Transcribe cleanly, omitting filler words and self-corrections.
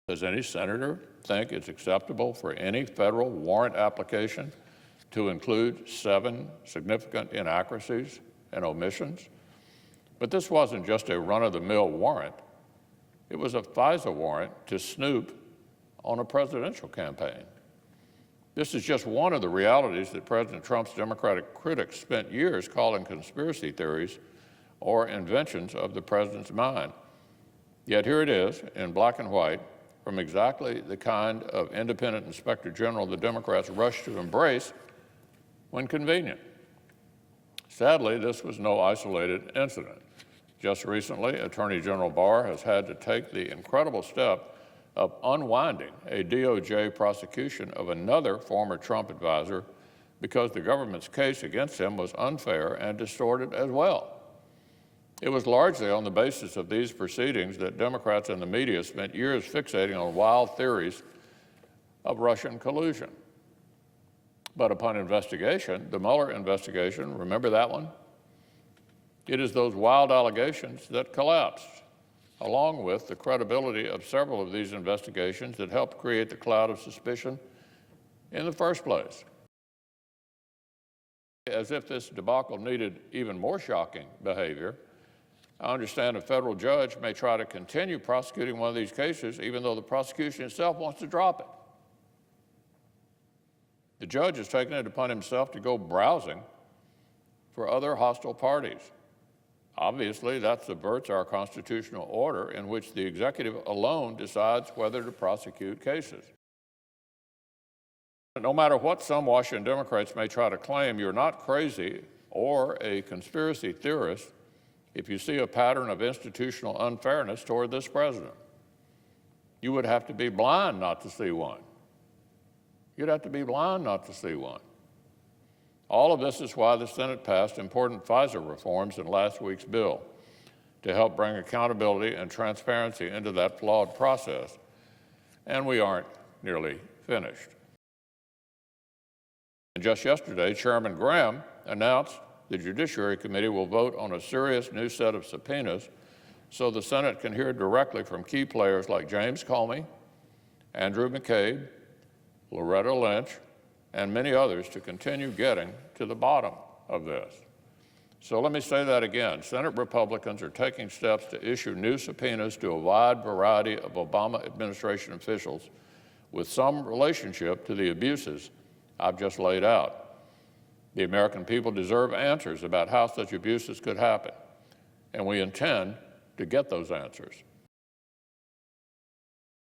Does any senator think it's acceptable for any federal warrant application to include 7 significant inaccuracies and omissions? But this wasn't just a run-of-the-mill warrant. It was a FISA warrant to snoop on a presidential campaign. This is just one of the realities that President Trump's Democratic critics spent years calling conspiracy theories or inventions of the president's mind. Yet here it is, in black and white, from exactly the kind of independent inspector general the Democrats rush to embrace when convenient. Sadly, this was no isolated incident. Just recently, Attorney General Barr has had to take the incredible step of unwinding a DOJ prosecution of another former Trump advisor because the government's case against him was unfair and distorted as well. It was largely on the basis of these proceedings that Democrats and the media spent years fixating on wild theories of Russian collusion. But upon investigation, the Mueller investigation, remember that one? It is those wild allegations that collapsed, along with the credibility of several of these investigations that helped create the cloud of suspicion in the first place. As if this debacle needed even more shocking behavior, I understand a federal judge may try to continue prosecuting one of these cases even though the prosecution itself wants to drop it. The judge has taken it upon himself to go browsing for other hostile parties. Obviously, that subverts our constitutional order in which the executive alone decides whether to prosecute cases. No matter what some Washington Democrats may try to claim, you're not crazy or a conspiracy theorist if you see a pattern of institutional unfairness toward this president. You would have to be blind not to see one. You'd have to be blind not to see one. All of this is why the Senate passed important FISA reforms in last week's bill to help bring accountability and transparency into that flawed process. And we aren't nearly finished. And just yesterday, Chairman Graham announced the Judiciary Committee will vote on a serious new set of subpoenas so the Senate can hear directly from key players like James Comey, Andrew McCabe, Loretta Lynch, and many others to continue getting to the bottom of this. So let me say that again. Senate Republicans are taking steps to issue new subpoenas to a wide variety of Obama administration officials with some relationship to the abuses I've just laid out. The American people deserve answers about how such abuses could happen, and we intend to get those answers.